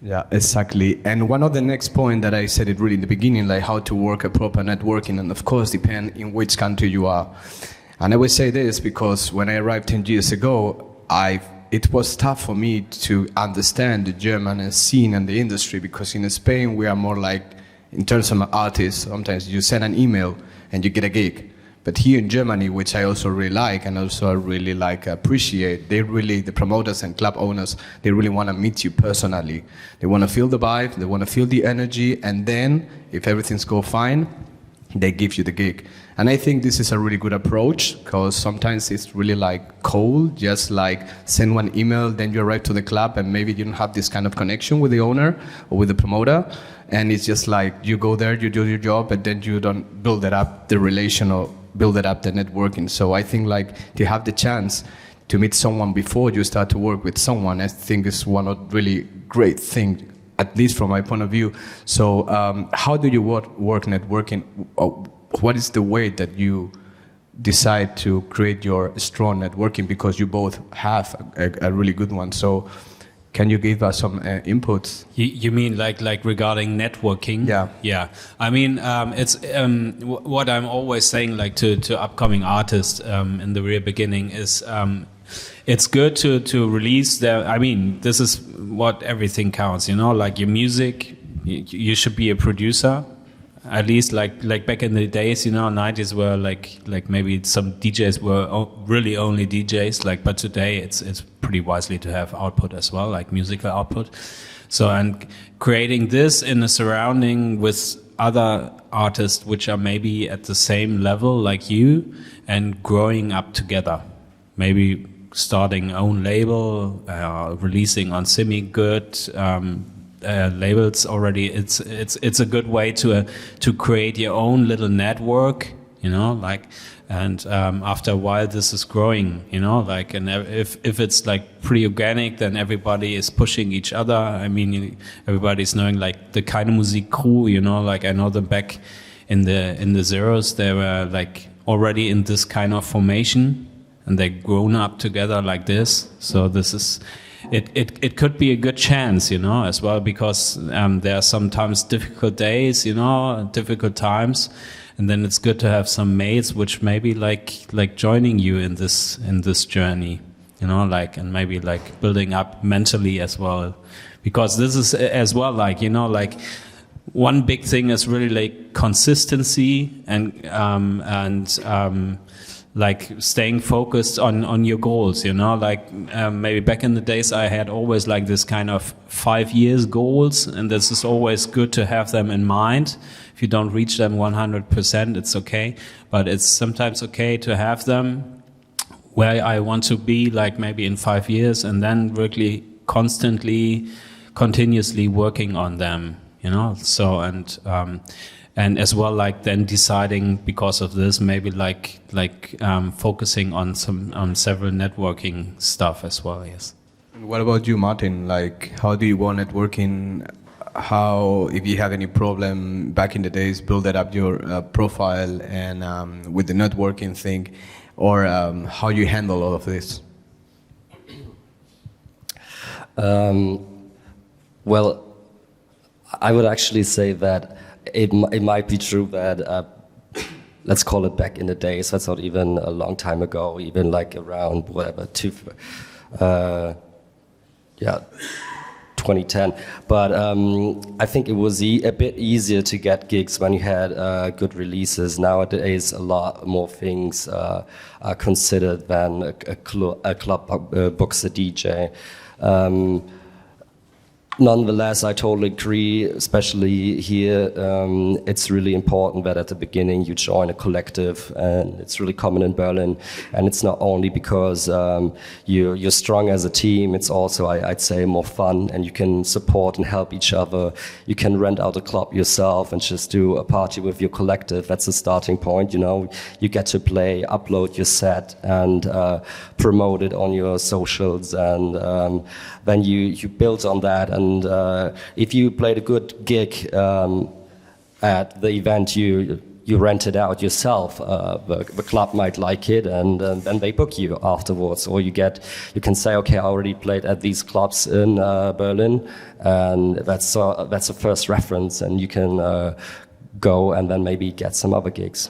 Yeah, exactly. And one of the next point that I said it really in the beginning, like how to work a proper networking, and of course depend in which country you are. And I would say this because when I arrived 10 years ago, it was tough for me to understand the German scene and the industry, because in Spain we are more like, in terms of artists, sometimes you send an email and you get a gig. But here in Germany, which I also really like and also really appreciate, the promoters and club owners, they really want to meet you personally. They want to feel the vibe, they want to feel the energy, and then if everything's go fine, they give you the gig. And I think this is a really good approach, because sometimes it's really like cold, just like send one email, then you arrive to the club and maybe you don't have this kind of connection with the owner or with the promoter. And it's just like you go there, you do your job, but then you don't build it up, the relation, or build it up, the networking. So I think like to have the chance to meet someone before you start to work with someone, I think is one of really great things, at least from my point of view. So how do you work networking? What is the way that you decide to create your strong networking? Because you both have a really good one. So can you give us some inputs? You mean like regarding networking? Yeah. Yeah. I mean, it's what I'm always saying, like to upcoming artists in the real beginning is it's good to release their. I mean, this is what everything counts. You know, like your music. You should be a producer. At least like back in the days, you know, 90s were like maybe some DJs were really only DJs, but today it's pretty wisely to have output as well, like musical output. So, and creating this in a surrounding with other artists which are maybe at the same level like you, and growing up together, maybe starting own label, releasing on semi-good labels already. It's a good way to create your own little network, you know, and after a while this is growing, you know, and if it's like pretty organic, then everybody is pushing each other. I mean, everybody's knowing like the Einmusik crew, you know, I know them back in the zeros. They were like already in this kind of formation, and they've grown up together like this. So this is. It could be a good chance, you know, as well, because there are sometimes difficult days, you know, difficult times, and then it's good to have some mates which maybe like joining you in this journey, you know, and maybe like building up mentally as well, because this is as well, you know, one big thing is really like consistency and staying focused on your goals, you know, maybe back in the days I had always this kind of 5 years goals, and this is always good to have them in mind. If you don't reach them 100%, it's okay, but it's sometimes okay to have them where I want to be, maybe in 5 years, and then really continuously working on them, you know. So, and as well, then deciding because of this, maybe focusing on several networking stuff as well. Yes. And what about you, Martin? How do you want networking? How, if you have any problem back in the days, build that up your profile and with the networking thing, or how you handle all of this? Well, I would actually say that it might be true that, let's call it back in the days, that's not even a long time ago, even around whatever, 2010. But I think it was a bit easier to get gigs when you had good releases. Nowadays, a lot more things are considered than a club books a DJ. Nonetheless, I totally agree, especially here, it's really important that at the beginning you join a collective, and it's really common in Berlin. And it's not only because you're strong as a team, it's also, I'd say, more fun, and you can support and help each other. You can rent out a club yourself and just do a party with your collective. That's the starting point, you know. You get to play, upload your set, and promote it on your socials, and then you build on that. And if you played a good gig at the event, you you rent it out yourself. The club might like it, and then they book you afterwards. Or you can say, okay, I already played at these clubs in Berlin, and that's a first reference, and you can go and then maybe get some other gigs.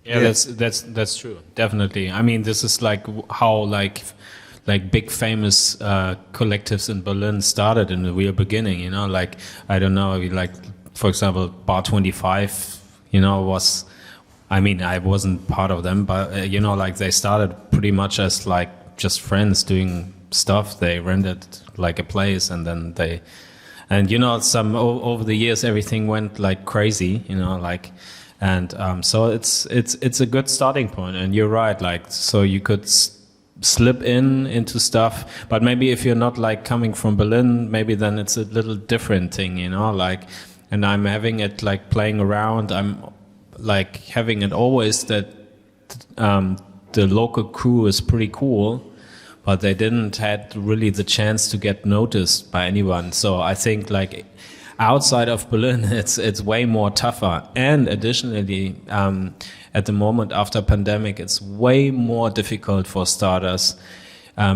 Yeah, that's true. Definitely. I mean, this is like how like big famous collectives in Berlin started in the real beginning. You know, like I don't know, like for example, Bar 25. You know, was, I mean, I wasn't part of them, but you know, like they started pretty much as like just friends doing stuff. They rented like a place, and then and you know, over the years everything went like crazy. You know, like. And so it's a good starting point, and you're right. Like, so you could slip into stuff, but maybe if you're not like coming from Berlin, maybe then it's a little different thing, you know. Like, and I'm having it like playing around. I'm like having it always that the local crew is pretty cool, but they didn't had really the chance to get noticed by anyone. So I think like. Outside of Berlin, it's way more tougher, and additionally, at the moment after pandemic, it's way more difficult for starters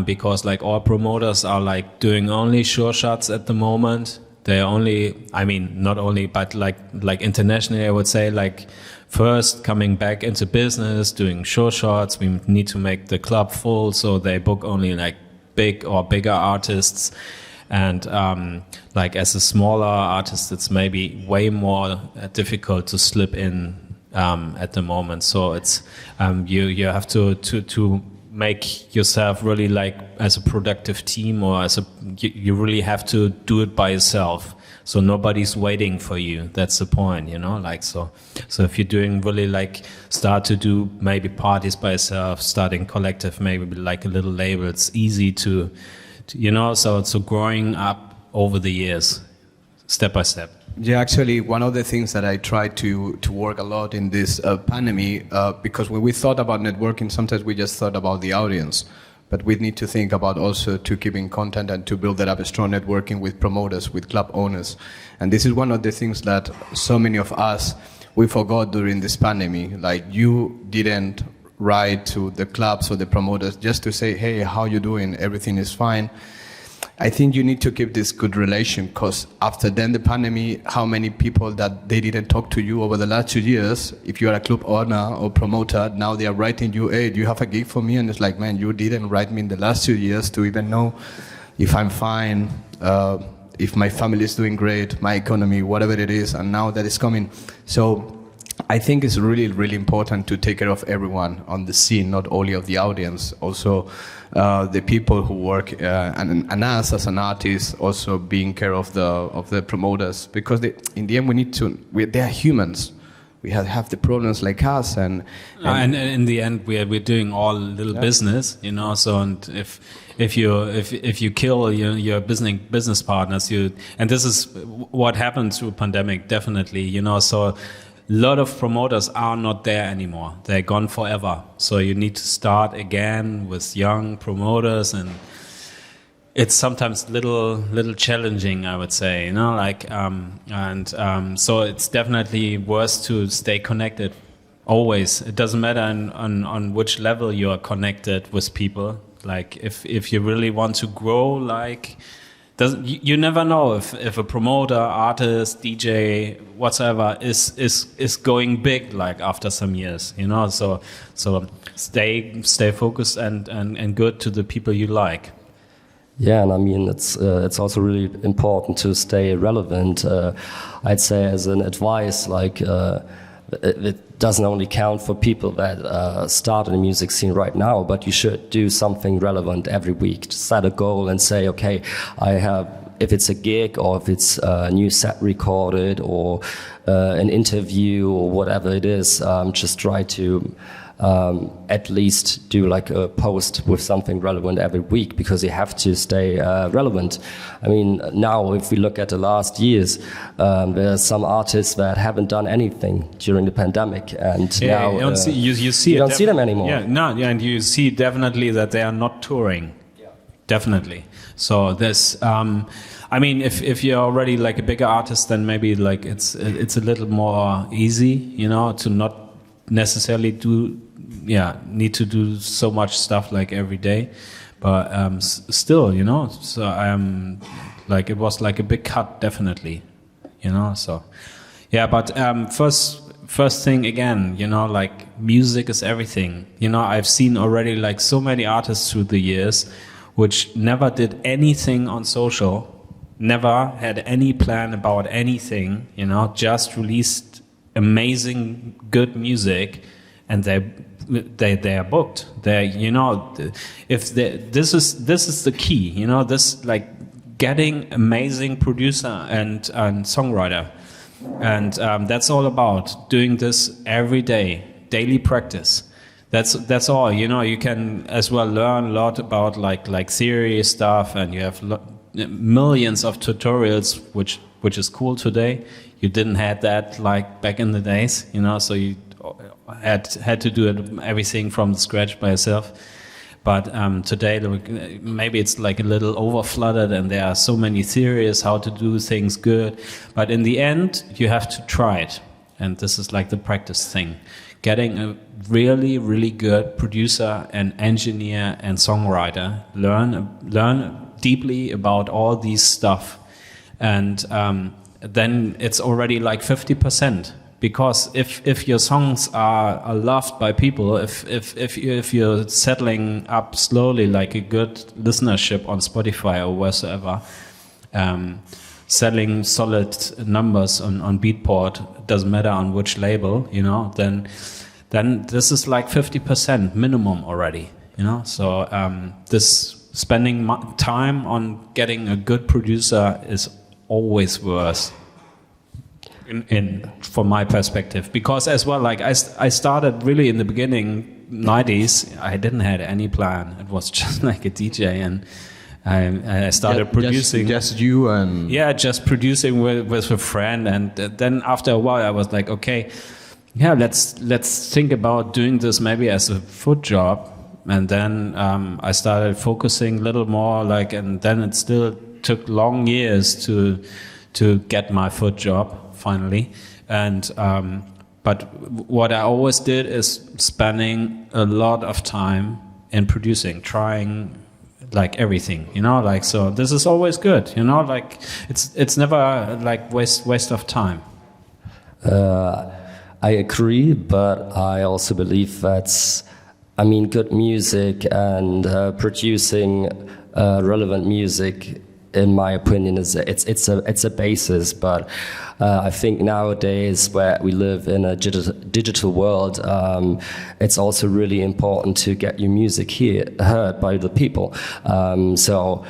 because like all promoters are like doing only sure shots at the moment. They're only, I mean, not only, but like internationally, I would say like first coming back into business, doing sure shots. We need to make the club full, so they book only like big or bigger artists. And like as a smaller artist, it's maybe way more difficult to slip in at the moment. So it's you have to make yourself really like as a productive team, or you really have to do it by yourself. So nobody's waiting for you. That's the point, you know. Like so if you're doing really like start to do maybe parties by yourself, starting collective, maybe like a little label, it's easy to you know, so growing up over the years, step by step. Yeah, actually, one of the things that I try to work a lot in this pandemic, because when we thought about networking, sometimes we just thought about the audience, but we need to think about also to keeping content and to build that up a strong networking with promoters, with club owners. And this is one of the things that so many of us, we forgot during this pandemic. Like you didn't write to the clubs or the promoters just to say, hey, how you doing? Everything is fine. I think you need to keep this good relation, because after then the pandemic, how many people that they didn't talk to you over the last 2 years, if you are a club owner or promoter, now they are writing you, hey, do you have a gig for me? And it's like, man, you didn't write me in the last 2 years to even know if I'm fine, if my family is doing great, my economy, whatever it is, and now that is coming. So I think it's really, really important to take care of everyone on the scene, not only of the audience, also the people who work, and us as an artist, also being care of the promoters, because in the end they are humans. We have the problems like us, and in the end we're doing all little business, you know. So and if you kill your business partners, and this is what happened through pandemic, definitely, you know. So a lot of promoters are not there anymore. They're gone forever. So you need to start again with young promoters, and it's sometimes little challenging, I would say, you know, like, so it's definitely worth to stay connected always. It doesn't matter on which level you are connected with people. Like if you really want to grow, like, you never know if a promoter, artist, DJ, whatsoever is going big like after some years, you know. So stay focused and good to the people you like. Yeah, and I mean it's also really important to stay relevant. I'd say as an advice, like it doesn't only count for people that start in the music scene right now, but you should do something relevant every week. Just set a goal and say, okay, if it's a gig or if it's a new set recorded or an interview or whatever it is, just try to at least do like a post with something relevant every week, because you have to stay relevant. I mean, now if we look at the last years, there are some artists that haven't done anything during the pandemic, and now you don't see them anymore. And you see definitely that they are not touring. Yeah. Definitely. So there's I mean, if you're already like a bigger artist, then maybe like it's a little more easy, you know, to not necessarily need to do so much stuff like every day, but still, you know, so like it was like a big cut, definitely, you know. So yeah, but first thing again, you know, like music is everything. You know, I've seen already like so many artists through the years which never did anything on social, never had any plan about anything, you know, just released amazing good music, and they are booked. They, you know, this is the key, you know, this like getting amazing producer and songwriter. And that's all about doing this every day, daily practice. That's all. You know, you can as well learn a lot about like theory stuff, and you have millions of tutorials, which is cool today. You didn't have that like back in the days, you know. So you had to do everything from scratch by yourself. But today, maybe it's like a little over-flooded, and there are so many theories how to do things good. But in the end, you have to try it. And this is like the practice thing. Getting a really, really good producer and engineer and songwriter, learn deeply about all these stuff. And then it's already like 50%. Because if your songs are loved by people, if you're settling up slowly like a good listenership on Spotify or wheresoever, selling solid numbers on Beatport, doesn't matter on which label, you know, then this is like 50% minimum already, you know. So this spending time on getting a good producer is always worse. From my perspective, because as well, like I started really in the beginning 90s, I didn't have any plan. It was just like a DJ, and I started producing. Just you and just producing with a friend, and then after a while, I was like, okay, yeah, let's think about doing this maybe as a foot job, and then I started focusing a little more, like, and then it still took long years to get my foot job. Finally, and but what I always did is spending a lot of time in producing, trying like everything, you know, like, so this is always good, you know, like it's never like waste of time. I agree, but I also believe good music and producing relevant music, in my opinion, it's a basis. But I think nowadays, where we live in a digital world, it's also really important to get your music heard by the people. So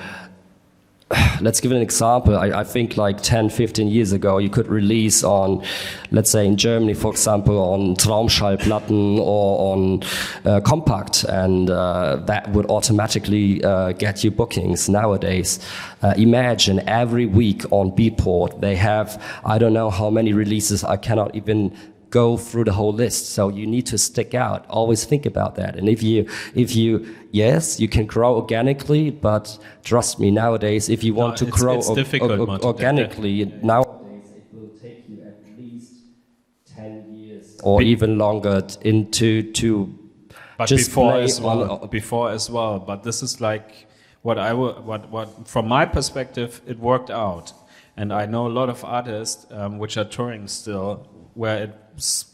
let's give an example. I think like 10, 15 years ago, you could release on, let's say in Germany, for example, on Traumschallplatten or on Compact, and that would automatically get you bookings. Nowadays, imagine every week on Beatport, they have, I don't know how many releases, I cannot even go through the whole list. So you need to stick out. Always think about that. And if you, yes, you can grow organically, but trust me, nowadays, if you want to grow organically, nowadays it will take you at least 10 years or even longer but just before as well. But this is like what from my perspective, it worked out. And I know a lot of artists which are touring still, where it's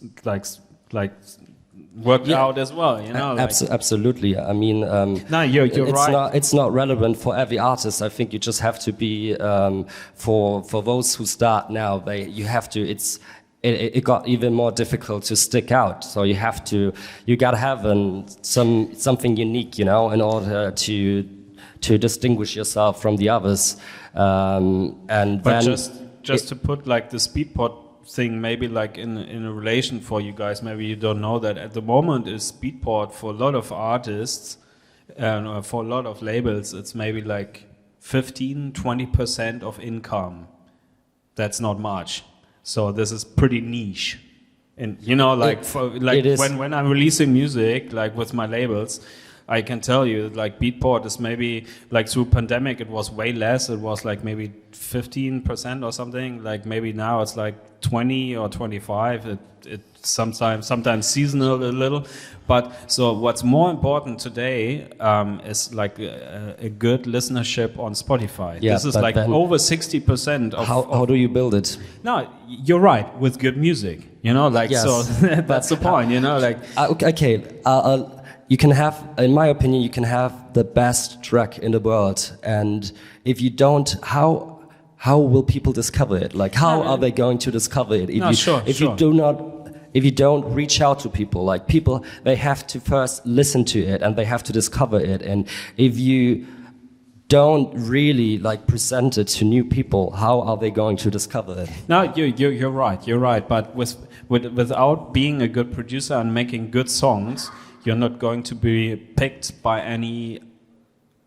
like worked out as well, you know. Absolutely. I mean, no, you're right. It's not relevant for every artist. I think you just have to be for those who start now. You have to. It got even more difficult to stick out. So you got to have something unique, you know, in order to distinguish yourself from the others. Just to put like the Beatport thing maybe like in a relation for you guys, maybe you don't know that at the moment is Beatport for a lot of artists and for a lot of labels, it's maybe like 15-20% of income. That's not much. So this is pretty niche. And you know, like when I'm releasing music, like with my labels, I can tell you, like Beatport is maybe like through pandemic it was way less. It was like maybe 15% or something. Like maybe now it's like 20 or 25. It sometimes seasonal a little. But so what's more important today is like a good listenership on Spotify. Yeah, this is like over 60% of. How do you build it? No, you're right, with good music. You know, like yes, so that's the point. You know, like okay. You can have, in my opinion, you can have the best track in the world, and if you don't, how will people discover it? Like, how are they going to discover it? If you don't reach out to people, like people, they have to first listen to it and they have to discover it. And if you don't really like present it to new people, how are they going to discover it? No, you're right. You're right. But without being a good producer and making good songs, you're not going to be picked by any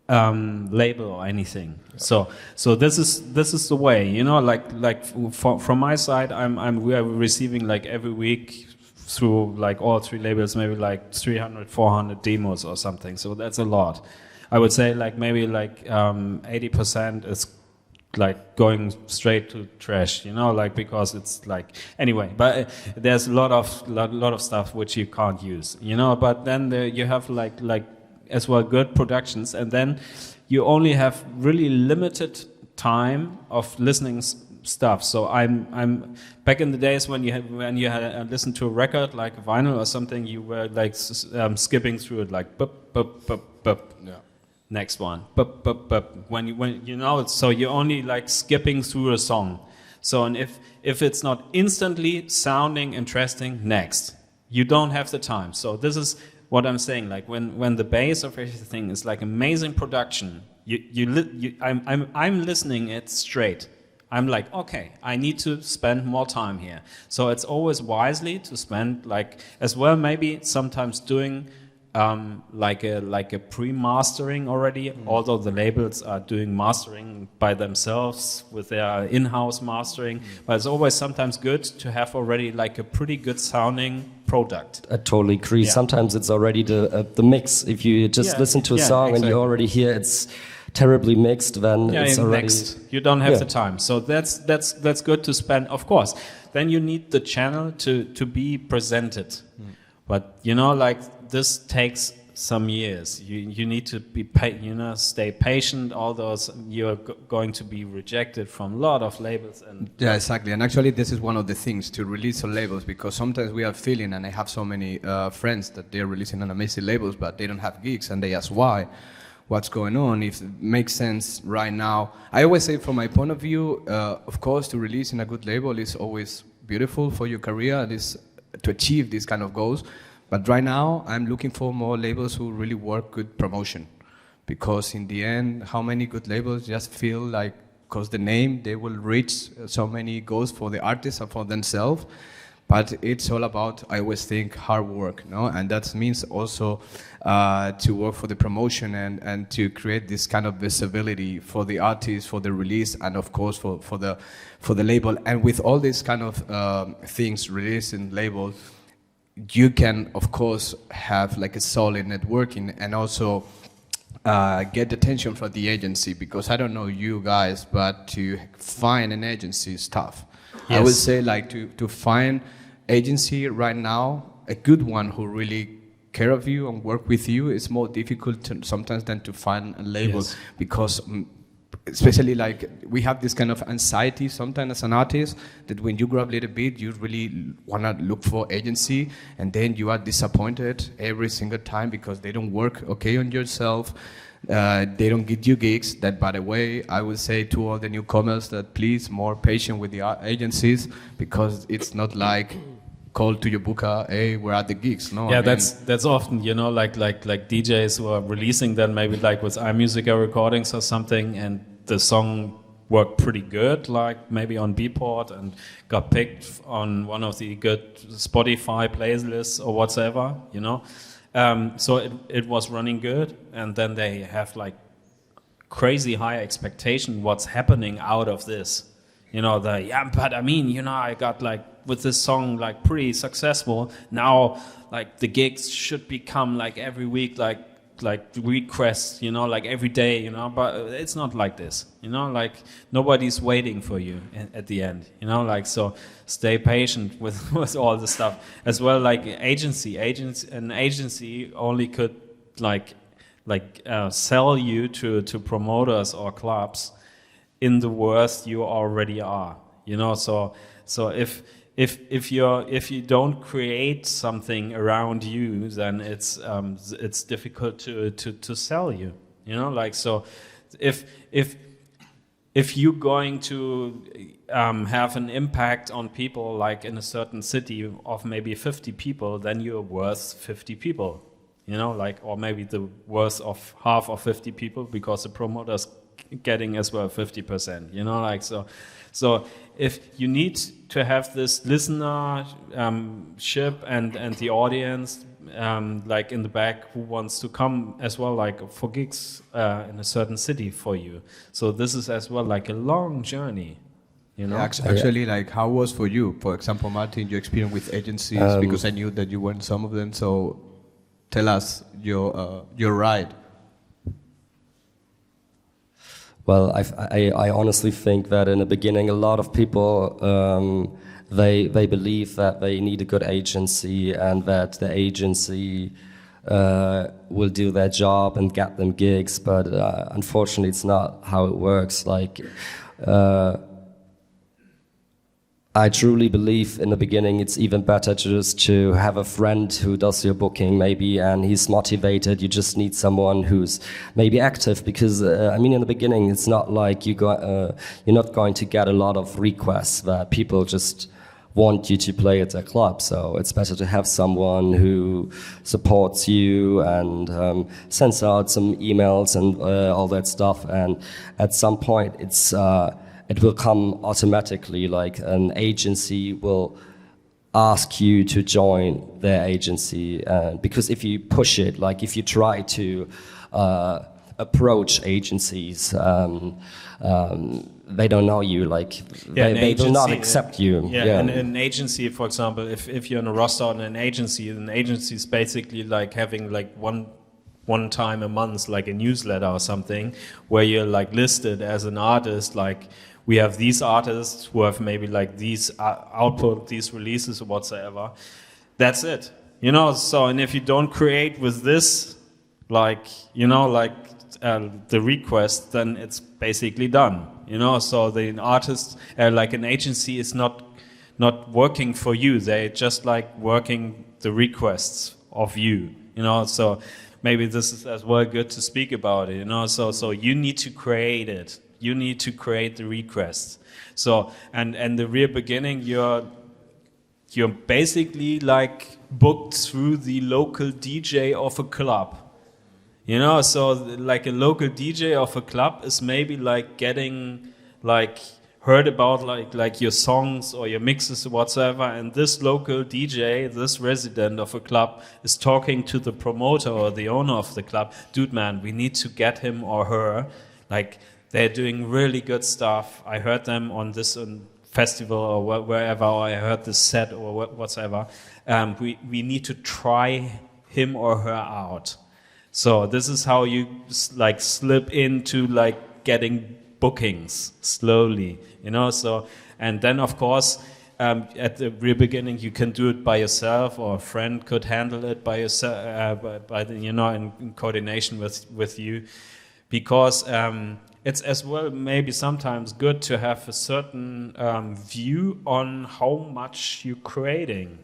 label or anything. So this is the way, you know. Like from my side, we are receiving like every week through like all three labels maybe like 300, 400 demos or something. So that's a lot. I would say like maybe like 80% is like going straight to trash, you know, like because it's like anyway. But there's a lot of stuff which you can't use, you know. But then you have like as well good productions, and then you only have really limited time of listening stuff. So I'm back in the days when you had listened to a record like a vinyl or something, you were like skipping through it like bup bup bup bup. Yeah. Next one, bup bup bup. When you know, so you're only like skipping through a song. So and if it's not instantly sounding interesting, next, you don't have the time. So this is what I'm saying. Like when the base of everything is like amazing production, I'm listening it straight. I'm like, okay, I need to spend more time here. So it's always wisely to spend like as well maybe sometimes doing like a pre-mastering already, although the labels are doing mastering by themselves with their in-house mastering, but it's always sometimes good to have already like a pretty good sounding product. I totally agree. Yeah. Sometimes it's already the mix. If you just listen to a song exactly. and you already hear it's terribly mixed, then it's already mixed. You don't have the time. So that's good to spend. Of course, then you need the channel to be presented. But you know, like this takes some years. You need to be stay patient. All those you're going to be rejected from a lot of labels and exactly. And actually, this is one of the things to release on labels, because sometimes we are feeling, and I have so many friends that they're releasing on amazing labels, but they don't have gigs, and they ask why. What's going on, if it makes sense right now. I always say from my point of view, of course, to release in a good label is always beautiful for your career, it is to achieve these kind of goals. But right now, I'm looking for more labels who really work good promotion. Because in the end, how many good labels just feel like, because the name, they will reach so many goals for the artists and for themselves. But it's all about, I always think, hard work, no? And that means also to work for the promotion and to create this kind of visibility for the artist, for the release, and of course for the label. And with all these kind of things released in labels, you can, of course, have like a solid networking and also get attention from the agency, because I don't know you guys, but to find an agency is tough. Yes. I would say like to find agency right now, a good one who really care of you and work with you is more difficult sometimes than to find a label. Yes. Because especially like we have this kind of anxiety sometimes as an artist that when you grow up a little bit, you really want to look for agency, and then you are disappointed every single time because they don't work okay on yourself. They don't get you gigs. That, by the way, I would say to all the newcomers that please more patient with the agencies, because it's not like call to your booker, hey, we're at the gigs. No, yeah, that's often, you know, like DJs who are releasing then maybe like with Einmusik recordings or something, and the song worked pretty good, like maybe on Beatport, and got picked on one of the good Spotify playlists or whatever, you know. So it was running good, and then they have like crazy high expectation what's happening out of this. You know, but I mean, you know, I got like with this song like pretty successful. Now like the gigs should become like every week like requests, like every day, but it's not like this, like nobody's waiting for you at the end, like, so stay patient with all the stuff as well. Like an agency only could sell you to promoters or clubs in the worth you already are, so if you don't create something around you, then it's difficult to sell you, like, so if you're going to have an impact on people, like in a certain city of maybe 50 people, then you're worth 50 people, like, or maybe the worth of half of 50 people, because the promoter's getting as well 50%, like, so if you need to have this listenership and the audience, like in the back, who wants to come as well, like for gigs in a certain city for you. So this is as well like a long journey, Actually, like, how was for you, for example, Martin, your experience with agencies? Because I knew that you were in some of them. So tell us your ride. Well, I honestly think that in the beginning, a lot of people, they believe that they need a good agency and that the agency will do their job and get them gigs, but unfortunately it's not how it works. Like, I truly believe in the beginning it's even better just to have a friend who does your booking maybe, and he's motivated. You just need someone who's maybe active, because in the beginning it's not like you're not going to get a lot of requests that people just want you to play at their club. So it's better to have someone who supports you and sends out some emails and all that stuff. And at some point it will come automatically, like an agency will ask you to join their agency. Because if you push it, like if you try to approach agencies, they don't know you, like they will not accept you. And an agency, for example, if you're on a roster on an agency is basically like having like one time a month, like a newsletter or something, where you're like listed as an artist, like we have these artists who have maybe like these output, these releases or whatsoever. That's it, so, and if you don't create with this, like, the request, then it's basically done, so the artist, like an agency is not working for you. They just like working the requests of you, so maybe this is as well good to speak about it, so you need to create it. You need to create the requests. So, and the real beginning, you're basically like booked through the local DJ of a club. So like a local DJ of a club is maybe like getting like heard about like your songs or your mixes or whatsoever, and this local DJ, this resident of a club, is talking to the promoter or the owner of the club. Dude, man, we need to get him or her. Like, they're doing really good stuff. I heard them on this festival or wherever, or I heard this set or whatsoever. We need to try him or her out. So this is how you like slip into like getting bookings slowly, So, and then of course, at the real beginning, you can do it by yourself, or a friend could handle it by yourself, in coordination with you, because it's as well maybe sometimes good to have a certain view on how much you're creating.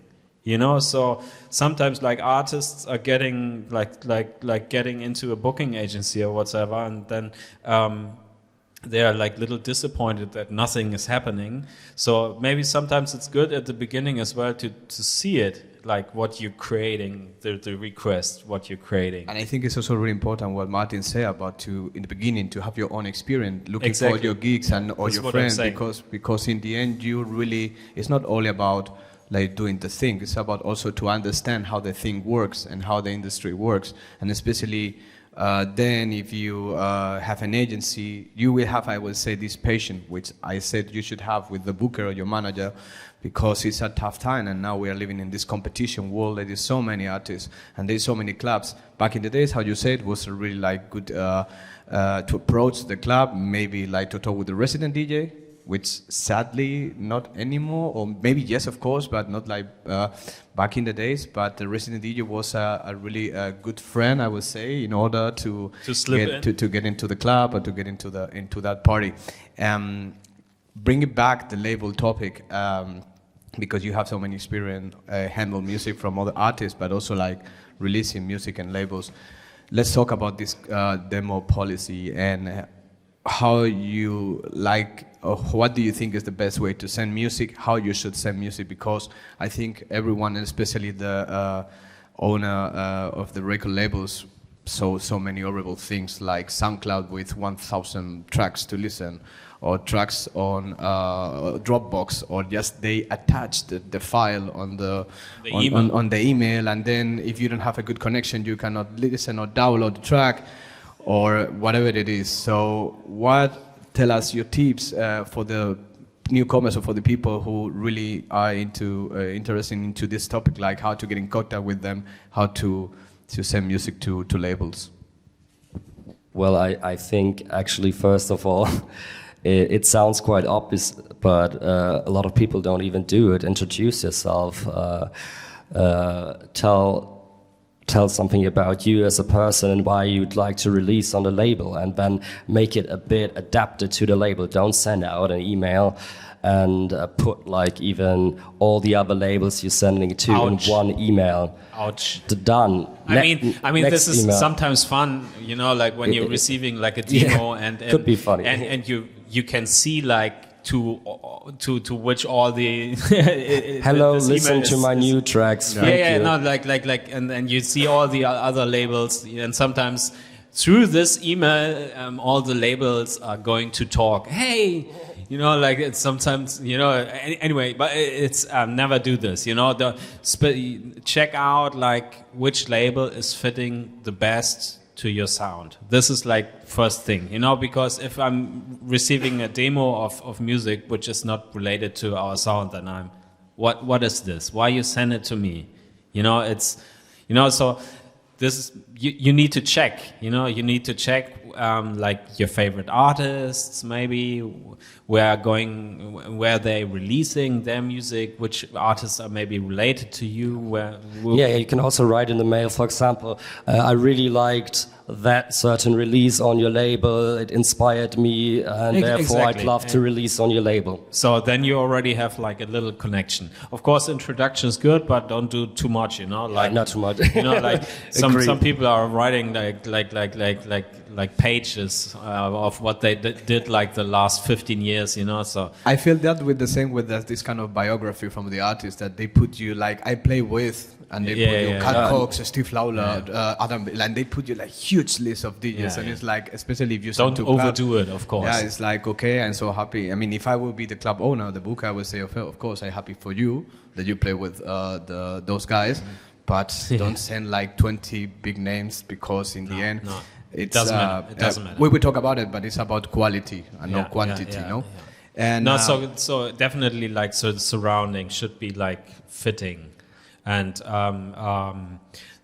So sometimes like artists are getting like getting into a booking agency or whatever, and then they are like little disappointed that nothing is happening. So maybe sometimes it's good at the beginning as well to see it, like what you're creating, the request, what you're creating. And I think it's also really important what Martin said about in the beginning to have your own experience, looking for your gigs and all your friends, because in the end it's not only about like doing the thing, it's about also to understand how the thing works and how the industry works, and especially Then if you have an agency, you will have, I will say, this patience, which I said you should have with the booker or your manager, because it's a tough time, and now we are living in this competition world. There is so many artists and there's so many clubs. Back in the days, how you said, was really like good to approach the club, maybe like to talk with the resident DJ, which sadly not anymore, or maybe yes, of course, but not like back in the days. But the resident DJ was a really good friend, I would say, in order to get into the club or to get into that party. Bring it back the label topic, because you have so many experience handle music from other artists, but also like releasing music and labels. Let's talk about this demo policy and how you like, or what do you think is the best way to send music, how you should send music, because I think everyone, especially the owner of the record labels, so many horrible things like SoundCloud with 1,000 tracks to listen, or tracks on Dropbox, or just they attach the file on the email, and then if you don't have a good connection, you cannot listen or download the track, or whatever it is. So tell us your tips for the newcomers or for the people who really are interested into this topic, like how to get in contact with them, how to send music to labels. Well, I think actually, first of all, it sounds quite obvious, but a lot of people don't even do it. Introduce yourself, tell something about you as a person and why you'd like to release on the label, and then make it a bit adapted to the label. Don't send out an email and put like even all the other labels you're sending to Ouch. in one email. Ouch. Done. I mean, this is email. Sometimes fun, you know, like when you're receiving like a demo, and could be funny, and you can see like to which all the hello, listen to my new tracks. No, like and you see all the other labels, and sometimes through this email, all the labels are going to talk. Hey, you know, like it's sometimes, you know, anyway, but it's never do this, you know, check out like which label is fitting the best to your sound. This is like first thing, you know, because if I'm receiving a demo of music which is not related to our sound, then what is this? Why you send it to me? You know, it's, you know, so this is, you need to check, you know, like your favorite artists, maybe where they releasing their music, which artists are maybe related to you. You can also write in the mail, for example, I really liked that certain release on your label, it inspired me, and therefore I'd love to release on your label. So then you already have like a little connection. Of course, introduction is good, but don't do too much, you know, like not too much. You know, like some people are writing like pages of what they did like the last 15 years, you know. So I feel that with this kind of biography from the artist, that they put you like I play with, and they put you Cat Cox, Steve Lawler, Adam, and they put you like huge list of DJs, and it's like, especially if you don't overdo it, of course. Yeah, it's like, okay, I'm so happy. I mean, if I would be the club owner, the booker, I would say, of course, I'm happy for you that you play with those guys, but don't send like 20 big names, because in the end, it doesn't matter. We will talk about it, but it's about quality and not quantity, you know. Yeah. And so definitely like, so the surrounding should be like fitting. And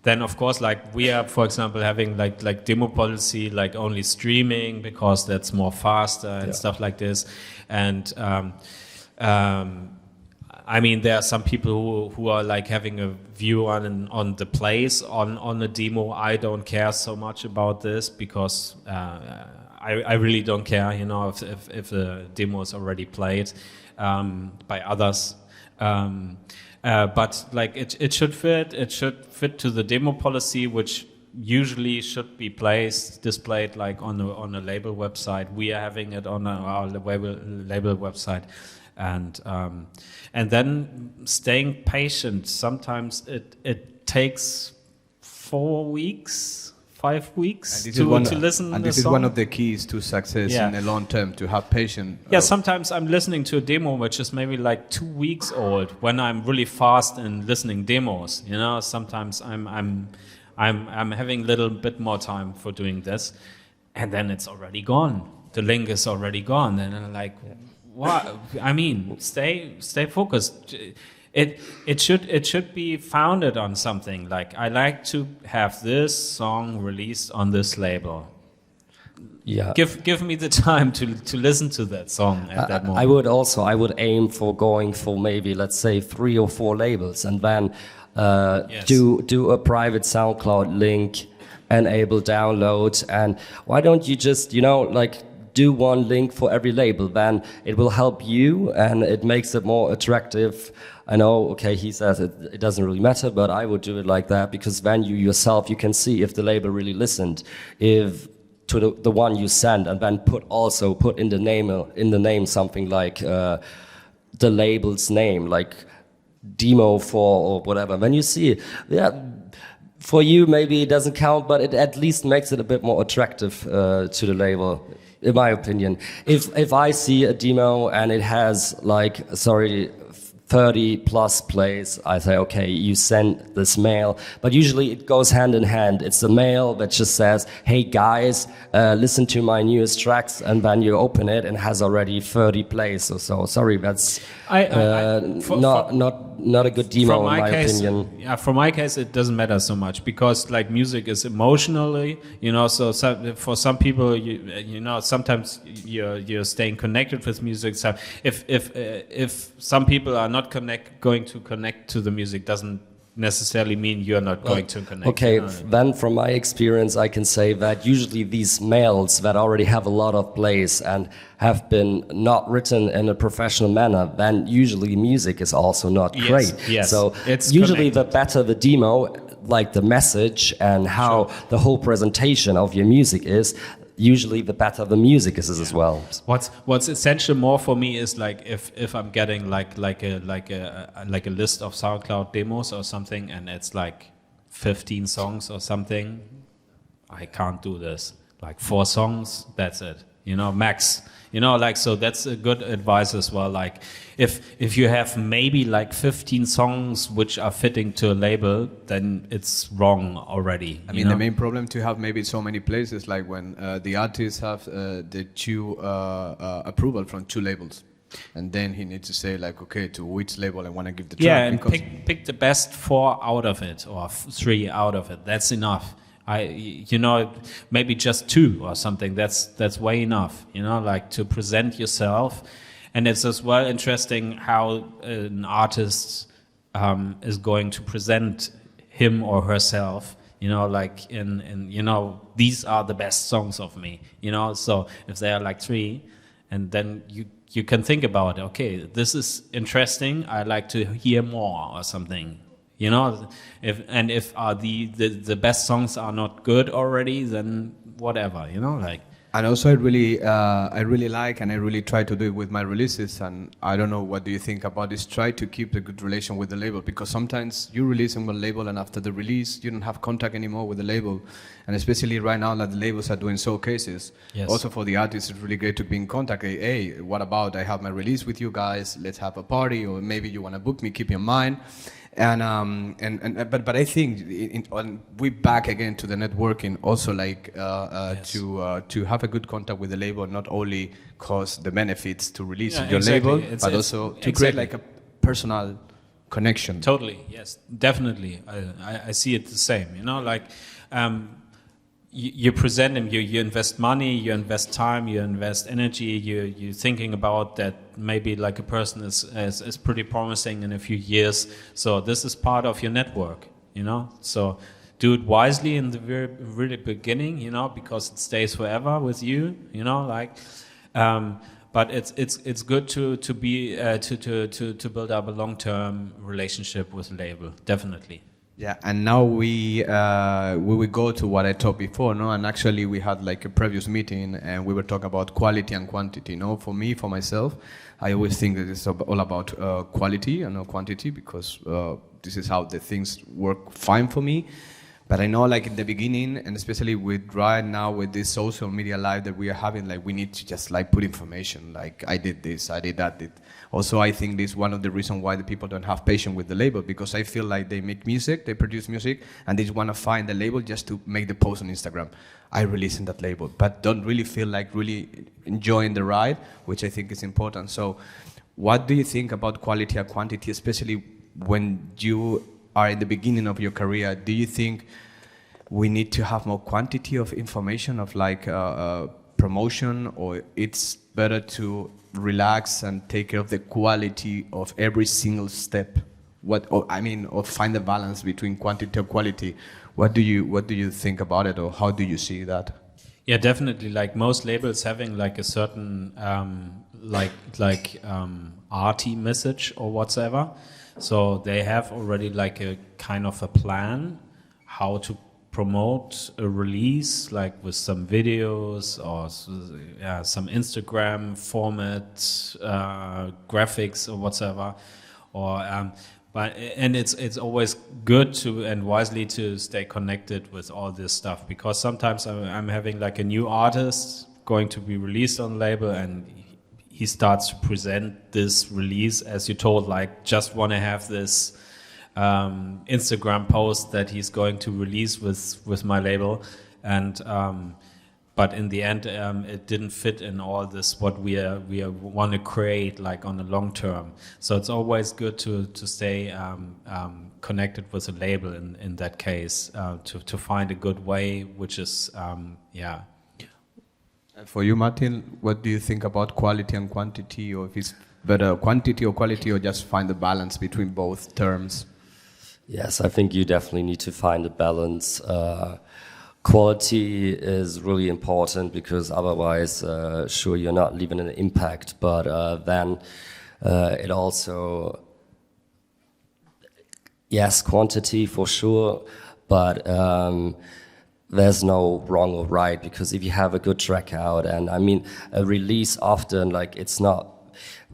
then of course, like we are, for example, having like demo policy, like only streaming, because that's more faster and stuff like this. And I mean, there are some people who are like having a view on the plays on the demo. I don't care so much about this, because I really don't care, you know, if the demo is already played by others. But like it should fit to the demo policy, which usually should be displayed like on a label website. We are having it on our label website, and then staying patient. Sometimes it takes 4 weeks. 5 weeks to listen. And this is one of the keys to success in the long term, to have patience. Yeah, sometimes I'm listening to a demo which is maybe like 2 weeks old when I'm really fast in listening demos. You know, sometimes I'm having a little bit more time for doing this, and then it's already gone. The link is already gone, and I'm like, what? I mean, stay focused. It should be founded on something. Like, I like to have this song released on this label. Yeah. Give me the time to listen to that song at that moment. I would aim for going for maybe, let's say, 3 or 4 labels, and then do a private SoundCloud link, enable download, and why don't you just, like, do one link for every label? Then it will help you, and it makes it more attractive. I know, okay, he says it doesn't really matter, but I would do it like that, because then you yourself, you can see if the label really listened, if to the one you send, and then put in the name something like the label's name, like demo for or whatever. When you see it, for you maybe it doesn't count, but it at least makes it a bit more attractive to the label, in my opinion. If I see a demo and it has 30 plus plays, I say, okay, you send this mail. But usually it goes hand in hand. It's a mail that just says, hey guys, listen to my newest tracks, and then you open it and it has already 30 plays or so. Sorry, that's not a good demo in my opinion. Yeah, for my case, it doesn't matter so much, because like music is emotionally, so for some people, sometimes you're staying connected with music. So if some people are not going to connect to the music, doesn't necessarily mean you're not going to connect. Okay, then from my experience, I can say that usually these mails that already have a lot of plays and have been not written in a professional manner, then usually music is also not great. Yes, so it's usually connected. the better the demo, like the message and how the whole presentation of your music is, usually the better the music is as well. What's essential more for me is like if I'm getting like a list of SoundCloud demos or something, and it's like 15 songs or something, I can't do this. Like 4 songs, that's it. Max. So that's a good advice as well. Like if you have maybe like 15 songs which are fitting to a label, then it's wrong already. I mean, the main problem to have maybe so many places, like when the artists have the 2 approval from 2 labels. And then he needs to say like, okay, to which label I want to give the track. Yeah, and pick the best 4 out of it, or 3 out of it. That's enough. Maybe just 2 or something. That's way enough. Like to present yourself, and it's as well interesting how an artist is going to present him or herself. Like in these are the best songs of me. So if there are like 3, and then you can think about, okay, this is interesting. I like to hear more or something. If the best songs are not good already, then whatever, like. And also, I really like, and I really try to do it with my releases. And I don't know, what do you think about this? Try to keep a good relation with the label, because sometimes you release on one label, and after the release, you don't have contact anymore with the label. And especially right now that the labels are doing showcases. Yes. Also for the artists, it's really great to be in contact. Hey, what about I have my release with you guys? Let's have a party, or maybe you want to book me. Keep in mind. But I think we back again to the networking also, like Yes. to have a good contact with the label, not only cause the benefits to release your exactly. label, but also to create like a personal connection. Totally, yes, definitely. I see it the same. You present him, you invest money, you invest time, you invest energy, you're thinking about that maybe like a person is pretty promising in a few years. So this is part of your network, So do it wisely in the very, really beginning, because it stays forever with you, but it's good to build up a long-term relationship with a label, definitely. Yeah, and now we will go to what I talked before, no? And actually we had like a previous meeting, and we were talking about quality and quantity, no? For me, for myself, I always think that it's all about quality and not quantity, because this is how the things work fine for me. But I know, like in the beginning, and especially with right now with this social media life that we are having, like we need to just like put information. Like I did this, I did that. Also, I think this is one of the reasons why the people don't have patience with the label, because I feel like they make music, they produce music, and they just want to find the label just to make the post on Instagram. I release in that label, but don't really feel like really enjoying the ride, which I think is important. So, what do you think about quality and quantity, especially when you are in the beginning of your career? Do you think we need to have more quantity of information of like promotion, or it's better to relax and take care of the quality of every single step? Or find the balance between quantity and quality. What do you think about it, or how do you see that? Yeah, definitely. Like most labels having like a certain arty message or whatsoever. So they have already like a kind of a plan how to promote a release, like with some videos or some Instagram format, graphics or whatsoever, and it's always good to and wisely to stay connected with all this stuff, because sometimes I'm having like a new artist going to be released on label, and he starts to present this release, as you told, like just want to have this Instagram post that he's going to release with my label, and but in the end it didn't fit in all this what we want to create like on the long term. So it's always good to stay connected with a label in that case, to find a good way, which is And for you, Martin, what do you think about quality and quantity, or if it's better quantity or quality, or just find the balance between both terms? Yes, I think you definitely need to find a balance. Quality is really important, because otherwise, sure, you're not leaving an impact, but then it also, yes, quantity for sure, but there's no wrong or right, because if you have a good track out, and I mean, a release often, like it's not,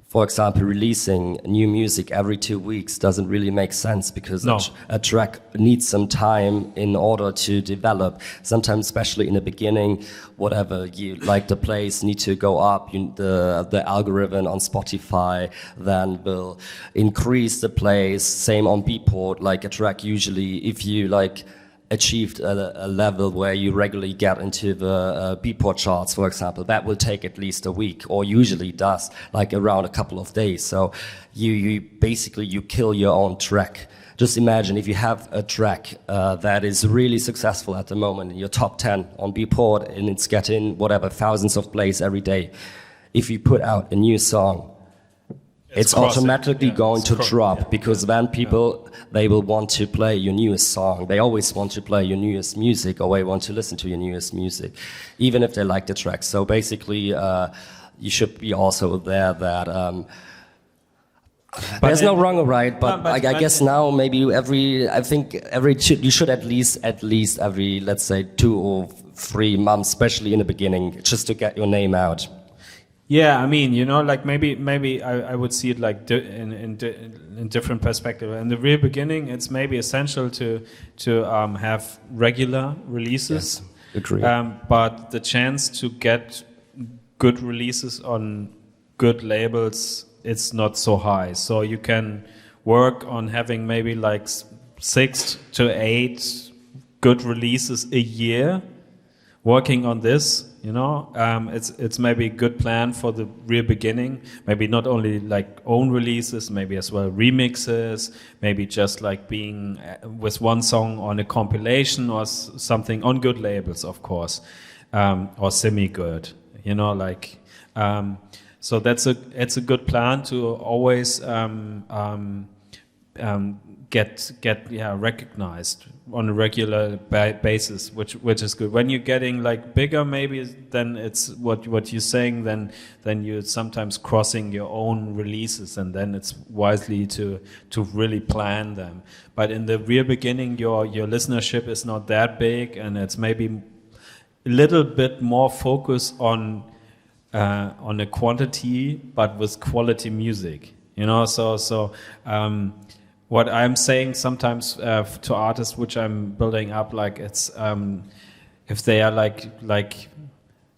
for example, releasing new music every 2 weeks doesn't really make sense, because a track needs some time in order to develop. Sometimes, especially in the beginning, whatever you like, the plays need to go up. The algorithm on Spotify then will increase the plays. Same on Beatport. Like a track usually, if you like achieved a level where you regularly get into the Beatport charts, for example, that will take at least a week, or usually does, like around a couple of days. So you basically kill your own track. Just imagine if you have a track that is really successful at the moment in your top 10 on Beatport, and it's getting whatever thousands of plays every day. If you put out a new song, it's automatically going to drop, because then people, they will want to play your newest song. They always want to play your newest music, or they want to listen to your newest music, even if they like the track. So basically, you should be also there that there's no wrong or right, but I guess now maybe you should at least every, let's say, 2 or 3 months, especially in the beginning, just to get your name out. Yeah, I mean, like maybe I would see it like in different perspective. In the real beginning, it's maybe essential to have regular releases. Yes, agree. But the chance to get good releases on good labels, it's not so high. So you can work on having maybe like 6 to 8 good releases a year. Working on this, it's maybe a good plan for the real beginning. Maybe not only like own releases, maybe as well remixes, maybe just like being with one song on a compilation or something on good labels, of course, or semi-good, so it's a good plan to always get recognized on a regular basis, which is good. When you're getting like bigger, maybe then it's what you're saying. Then you're sometimes crossing your own releases, and then it's wisely to really plan them. But in the real beginning, your listenership is not that big, and it's maybe a little bit more focus on a quantity, but with quality music. what I'm saying sometimes to artists which I'm building up, like it's if they are like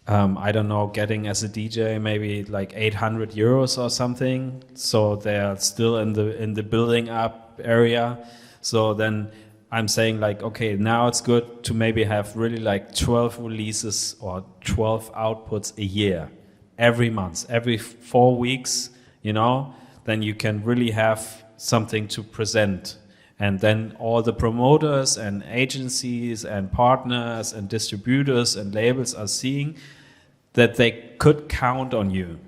I don't know, getting as a DJ maybe like 800 euros or something, so they are still in the building up area. So then I'm saying like, okay, now it's good to maybe have really like 12 releases or 12 outputs a year, every month, every 4 weeks, you know, then you can really have something to present. And then all the promoters and agencies and partners and distributors and labels are seeing that they could count on you.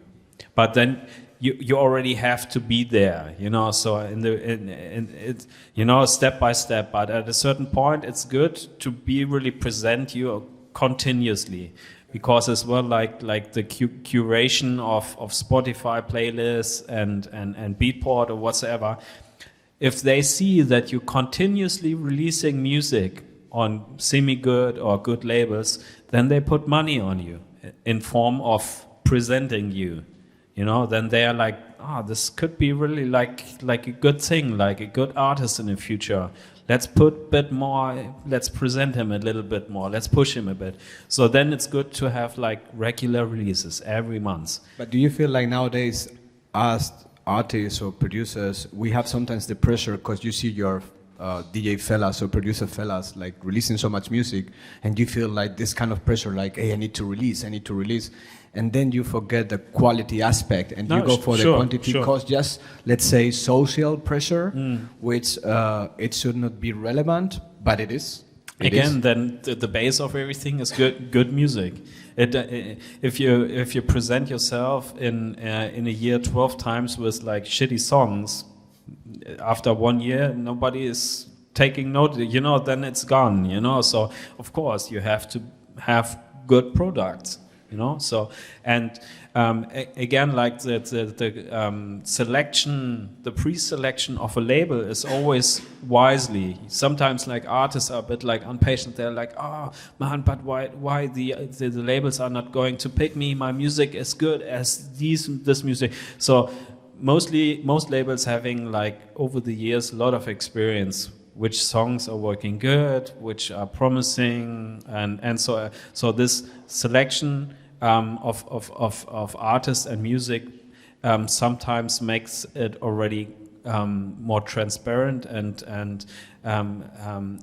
But then you already have to be there, you know, so it, you know, step by step. But at a certain point, it's good to be really present you continuously. Because as well, like the curation of Spotify playlists and Beatport or whatsoever, if they see that you're continuously releasing music on semi-good or good labels, then they put money on you in form of presenting you. You know, then they are like, this could be really like a good thing, like a good artist in the future. Let's put a bit more, let's present him a little bit more, let's push him a bit. So then it's good to have like regular releases every month. But do you feel like nowadays, as artists or producers, we have sometimes the pressure because you see your DJ fellas or producer fellas like releasing so much music, and you feel like this kind of pressure, like, hey, I need to release, and then you forget the quality aspect and you go for the quantity because just, let's say, social pressure, which it should not be relevant, but it is. Again, then the base of everything is good music. If you present yourself in a year 12 times with like shitty songs, after 1 year nobody is taking note, you know, then it's gone, you know. So of course you have to have good products, you know. So and again, like the selection, the pre-selection of a label is always wisely. Sometimes like artists are a bit like impatient. They're like, oh man, but why the labels are not going to pick me? My music is good as this music. So most labels having like over the years a lot of experience which songs are working good, which are promising, and so this selection of artists and music sometimes makes it already more transparent, and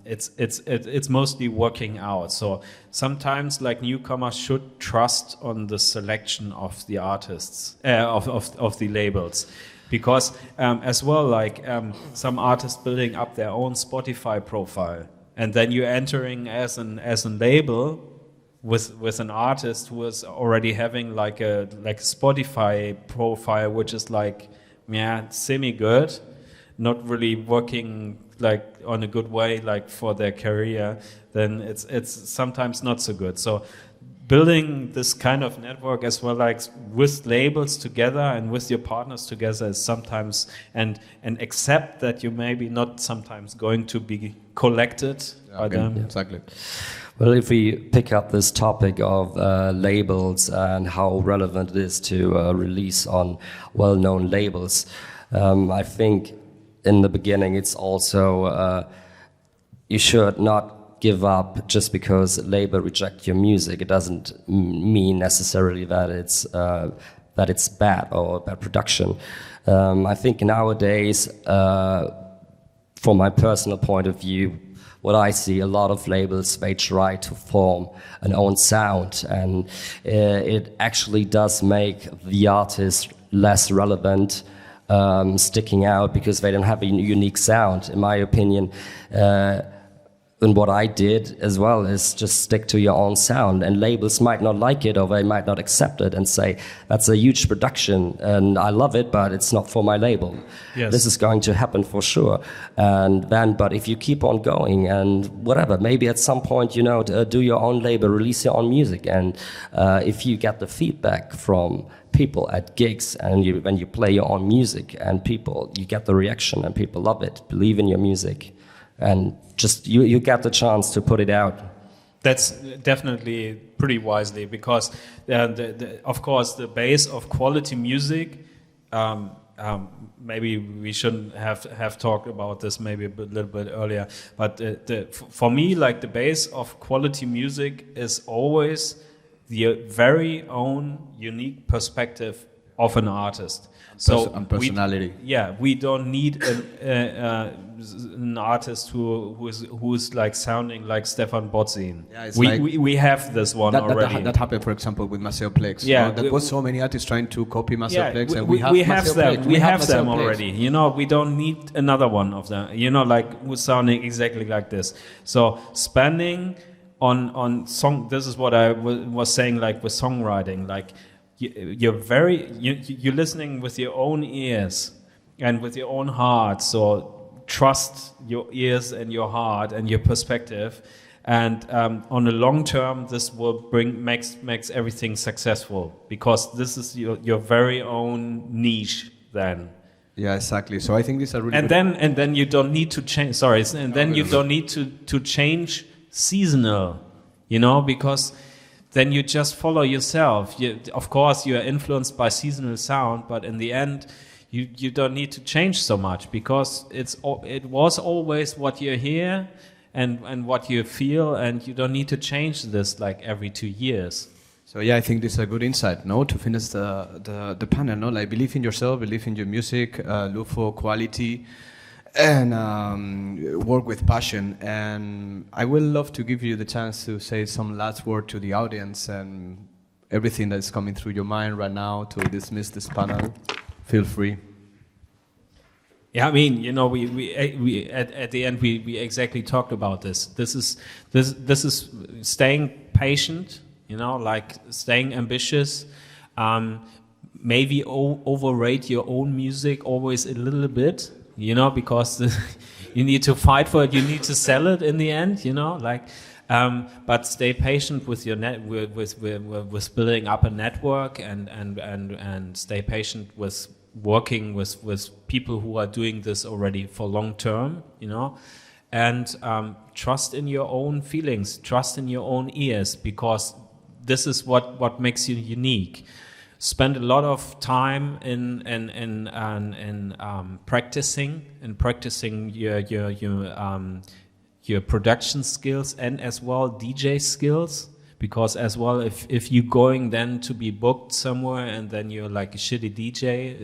it's mostly working out. So sometimes like newcomers should trust on the selection of the artists of the labels. Because as well, like some artists building up their own Spotify profile, and then you're entering as a label with an artist who is already having like a Spotify profile, which is like semi good, not really working like on a good way like for their career. Then it's sometimes not so good. So building this kind of network as well, like with labels together and with your partners together, is sometimes and accept that you maybe not sometimes going to be collected by them. Yeah, exactly. Well, if we pick up this topic of labels and how relevant it is to release on well-known labels, I think in the beginning it's also you should not give up just because a label reject your music. It doesn't mean necessarily that it's bad or bad production. I think nowadays, from my personal point of view, what I see, a lot of labels, they try to form an own sound, and it actually does make the artist less relevant, sticking out, because they don't have a unique sound, in my opinion. And what I did as well is just stick to your own sound, and labels might not like it or they might not accept it and say, that's a huge production and I love it, but it's not for my label. Yes. This is going to happen for sure. And then, but if you keep on going and whatever, maybe at some point, you know, do your own label, release your own music. And if you get the feedback from people at gigs, and when you play your own music and you get the reaction and people love it, believe in your music, and just you get the chance to put it out. That's definitely pretty wisely, because of course the base of quality music maybe we shouldn't have talked about this maybe a little bit earlier. But for me, like the base of quality music is always the very own unique perspective of an artist. And personality. We don't need an artist who's like sounding like Stefan Botzin. We have this one already. That happened, for example, with Marcel Plex. Yeah, there was so many artists trying to copy Marcel Plex, and we have them. Plex. We have Marcel them Plex. already. You know, we don't need another one of them. You know, like who's sounding exactly like this. So spending on song. This is what I was saying, like with songwriting, like. You're listening with your own ears and with your own heart. So trust your ears and your heart and your perspective. And on the long term, this will makes everything successful because this is your very own niche. Then. Yeah, exactly. So I think these are really. And then you don't need to change. Sorry, and then you don't need to change seasonal. You know, because. Then you just follow yourself. Of course, you are influenced by seasonal sound, but in the end, you don't need to change so much because it was always what you hear and what you feel, and you don't need to change this like every 2 years. So yeah, I think this is a good insight, no, to finish the panel, no, like believe in yourself, believe in your music, look for quality. And work with passion. And I would love to give you the chance to say some last word to the audience and everything that's coming through your mind right now to dismiss this panel. Feel free. Yeah, I mean, you know, we at the end we exactly talked about this. This is staying patient. You know, like staying ambitious. Maybe overrate your own music always a little bit. You know, because you need to fight for it, you need to sell it in the end. You know, like, but stay patient with your with building up a network and stay patient with working with people who are doing this already for long term. You know, and trust in your own feelings, trust in your own ears, because this is what makes you unique. Spend a lot of time in practicing your production skills and as well DJ skills, because as well if you're going then to be booked somewhere and then you're like a shitty DJ,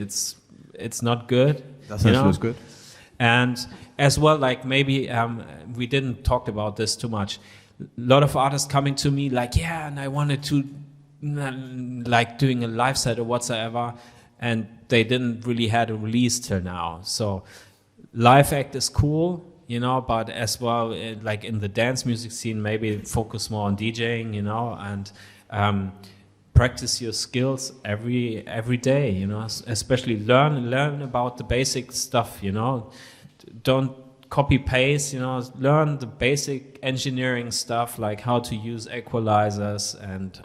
it's not good. That sounds good. And as well, like maybe we didn't talk about this too much. A lot of artists coming to me like, yeah, and I wanted to. Like doing a live set or whatsoever, and they didn't really had a release till now. So live act is cool, you know, but as well, like in the dance music scene, maybe focus more on DJing, you know, and practice your skills every day, you know, especially learn about the basic stuff, you know. Don't copy paste, you know, learn the basic engineering stuff like how to use equalizers and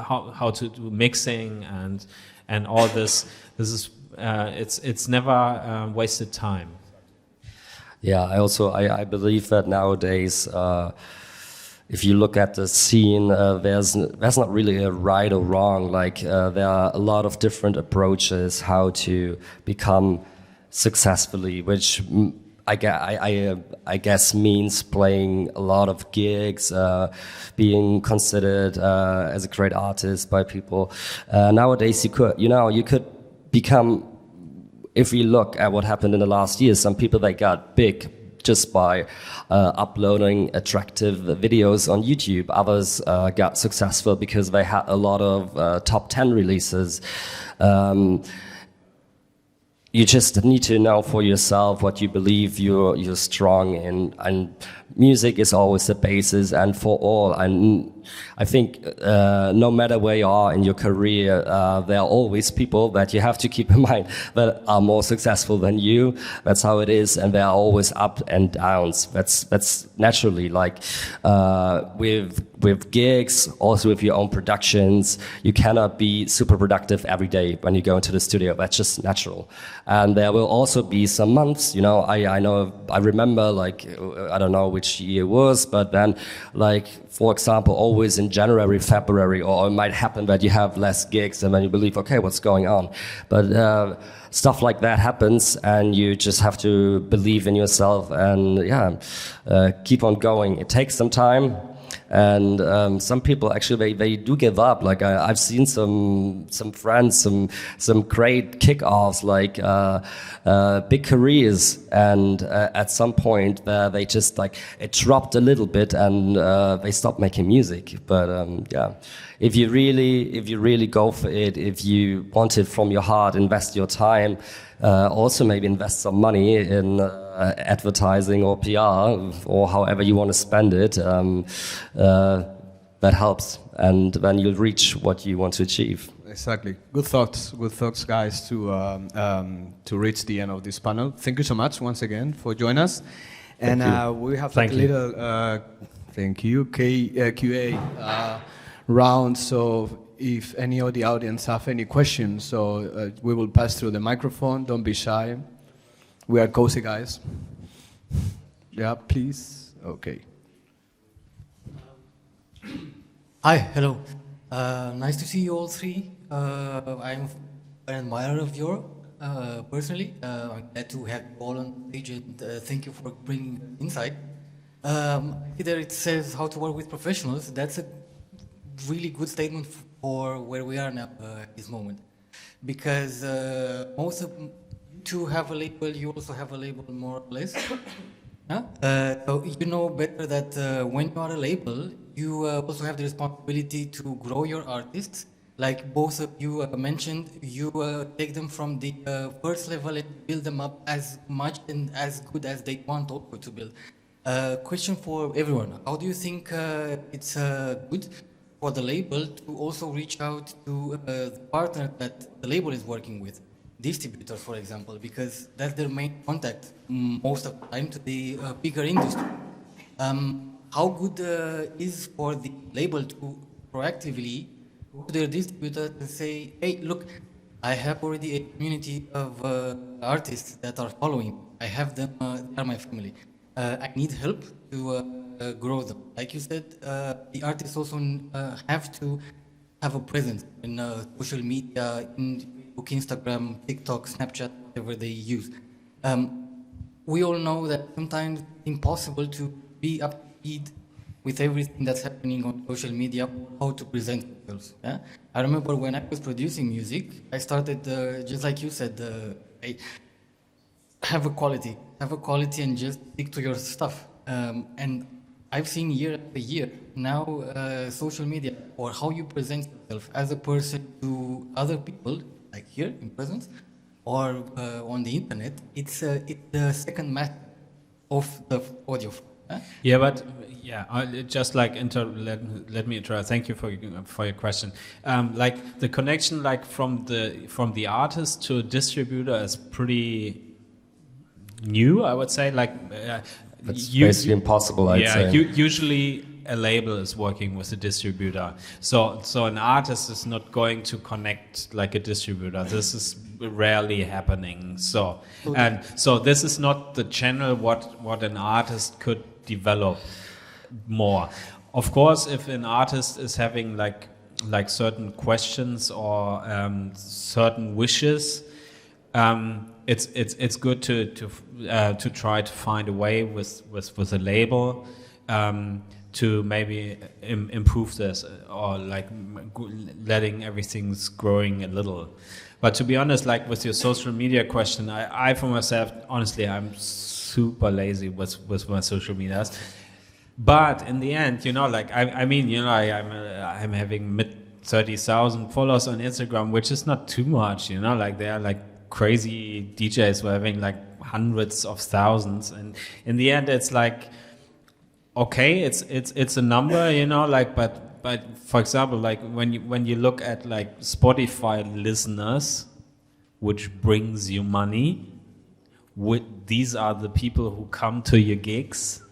how to do mixing and all this. This is it's never wasted time. Yeah, I believe that nowadays, if you look at the scene, there's not really a right or wrong. Like there are a lot of different approaches how to become successfully, which I guess means playing a lot of gigs, being considered as a great artist by people. Nowadays, you could become. If we look at what happened in the last year, some people they got big just by uploading attractive videos on YouTube. Others got successful because they had a lot of top 10 releases. You just need to know for yourself what you believe you're strong in, and music is always the basis. And for all, and I think no matter where you are in your career, there are always people that you have to keep in mind that are more successful than you. That's how it is, and there are always up and downs. That's naturally like with gigs, also with your own productions. You cannot be super productive every day when you go into the studio. That's just natural. And there will also be some months, I remember, like, I don't know which year it was, but then, like, for example, always in January, February, or it might happen that you have less gigs and then you believe, okay, what's going on? But stuff like that happens, and you just have to believe in yourself and keep on going. It takes some time. And some people actually they do give up. Like I've seen some friends, some great kickoffs, like big careers, and at some point they just like it dropped a little bit and they stopped making music. But if you really go for it, if you want it from your heart, invest your time. Also maybe invest some money in advertising or PR or however you want to spend it. That helps, and then you'll reach what you want to achieve. Exactly. Good thoughts, guys, to reach the end of this panel. Thank you so much once again for joining us. And we have like a little thank you QA round. So if any of the audience have any questions, so we will pass through the microphone. Don't be shy. We are cozy guys. Yeah, please. Okay. Hi, hello. Nice to see you all three. I'm an admirer of yours, personally. I'm glad to have you all on stage, and thank you for bringing insight. Either it says how to work with professionals. That's a really good statement for where we are now at this moment. Because most of you two have a label, you also have a label more or less. So you know better that when you are a label, you also have the responsibility to grow your artists. Like both of you mentioned, you take them from the first level and build them up as much and as good as they want also to build. Question for everyone: how do you think it's good for the label to also reach out to the partner that the label is working with? Distributors, for example, because that's their main contact most of the time to the bigger industry. How good is for the label to proactively go to their distributor and say, hey, look, I have already a community of artists that are following. I have them, they are my family. I need help to grow them. Like you said, the artists also have to have a presence in social media, in Facebook, Instagram, TikTok, Snapchat, whatever they use. We all know that sometimes it's impossible to be up to speed with everything that's happening on social media, how to present themselves. Yeah? I remember when I was producing music, I started, just like you said, have a quality and just stick to your stuff. And I've seen year after year now social media or how you present yourself as a person to other people, like here in presence, or on the internet, it's the second master of the audio. Yeah, but just like let me try. Thank you for your question. Like the connection, like from the artist to a distributor, is pretty new. I would say, like that's basically impossible. I'd say. Usually a label is working with a distributor, so an artist is not going to connect like a distributor. This is rarely happening. So this is not the channel what an artist could develop more. Of course, if an artist is having like certain questions or certain wishes, it's good to try to find a way with a label to maybe improve this, or like letting everything's growing a little. But to be honest, like with your social media question, I for myself, honestly, I'm super lazy with my social medias. But in the end, like I'm having mid 30,000 followers on Instagram, which is not too much, like they are like crazy DJs who are having like hundreds of thousands, and in the end, it's like, okay, it's a number, like, but for example, like when you look at like Spotify listeners, which brings you money, these are the people who come to your gigs,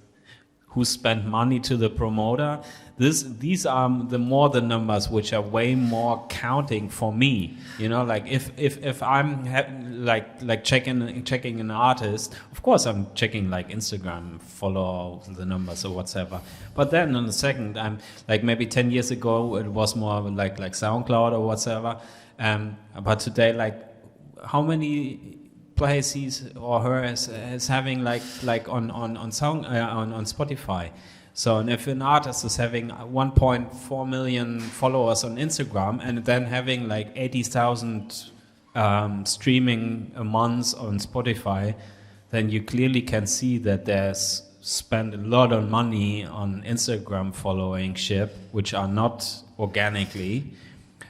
who spend money to the promoter. These are the numbers which are way more counting for me. You know, like if I'm like checking an artist, of course I'm checking like Instagram, follow the numbers or whatever. But then on the second, I'm like maybe 10 years ago it was more like SoundCloud or whatever. But today, like how many plays he's or her is having like on Spotify. So, and if an artist is having 1.4 million followers on Instagram and then having like 80,000 streaming a month on Spotify, then you clearly can see that there's spent a lot of money on Instagram followingship, which are not organically,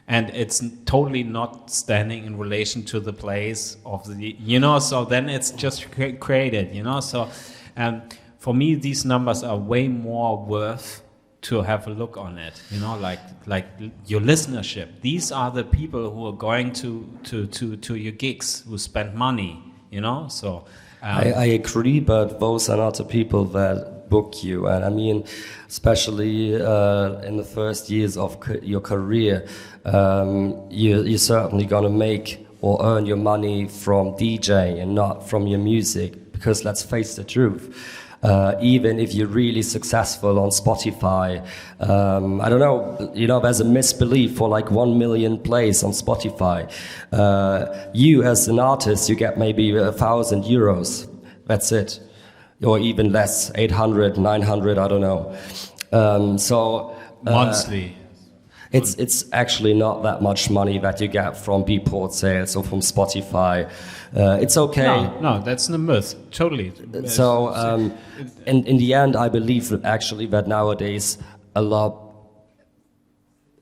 and it's totally not standing in relation to the place of the, you know, so then it's just created, you know, so for me, these numbers are way more worth to have a look on it. You know, like your listenership. These are the people who are going to your gigs, who spend money. You know, so I agree, but those are not the people that book you. And I mean, especially in the first years of your career, you're certainly gonna make or earn your money from DJ and not from your music. Because let's face the truth. Even if you're really successful on Spotify, I don't know, you know, there's a misbelief for like 1 million plays on Spotify. You as an artist, you get maybe 1,000 euros. That's it. Or even less, 800, 900, I don't know. Monthly. It's actually not that much money that you get from Beatport sales or from Spotify. It's okay. No, that's the myth. Totally. So, in the end, I believe that actually that nowadays a lot.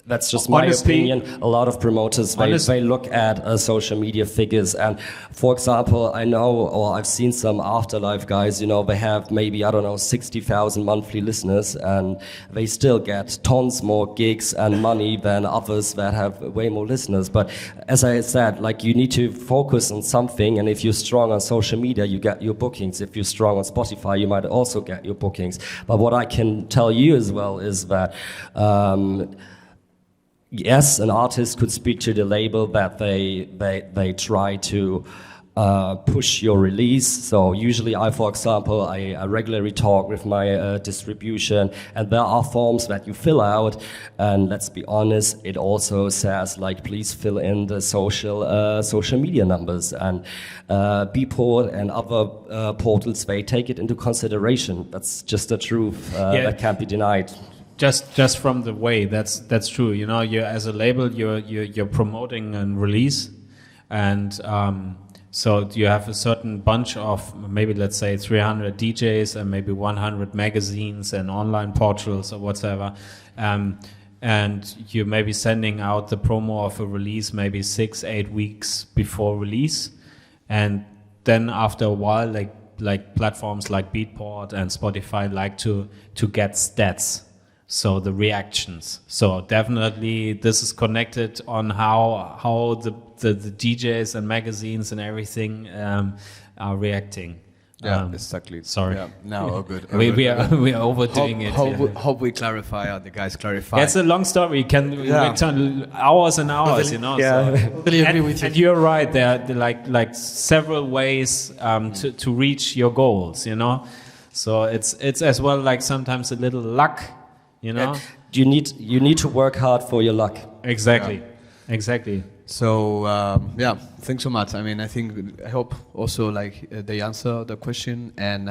That's just my opinion. A lot of promoters, they look at social media figures. And for example, I know, or I've seen some Afterlife guys, you know, they have maybe, I don't know, 60,000 monthly listeners, and they still get tons more gigs and money than others that have way more listeners. But as I said, like, you need to focus on something. And if you're strong on social media, you get your bookings. If you're strong on Spotify, you might also get your bookings. But what I can tell you as well is that, yes, an artist could speak to the label that they try to push your release. So usually for example, I regularly talk with my distribution, and there are forms that you fill out, and let's be honest, it also says like, please fill in the social media numbers, and Beatport and other portals, they take it into consideration. That's just the truth. That can't be denied. Just from the way, that's true. You know, you as a label, you're promoting a release, and so you have a certain bunch of maybe, let's say, 300 DJs and maybe 100 magazines and online portals or whatever, and you may be sending out the promo of a release maybe 6-8 weeks before release, and then after a while, like platforms like Beatport and Spotify like to get stats. So the reactions. So definitely this is connected on how the DJs and magazines and everything are reacting. Yeah, exactly. Sorry. Yeah, no, all good. We are overdoing it. Hope we clarify, or the guys clarify. It's a long story. We turn hours and hours, you know. Yeah, so. Really agree with you. And you're right. There are like several ways to reach your goals, you know. So it's as well like sometimes a little luck. You know, you need to work hard for your luck. Exactly. So thanks so much. I mean, I hope also like they answer the question. And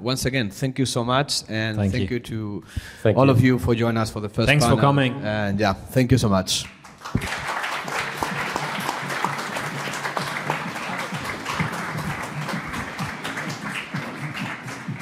once again, thank you so much, and thank you to all of you for joining us for the first. Thanks panel. for coming. And thank you so much.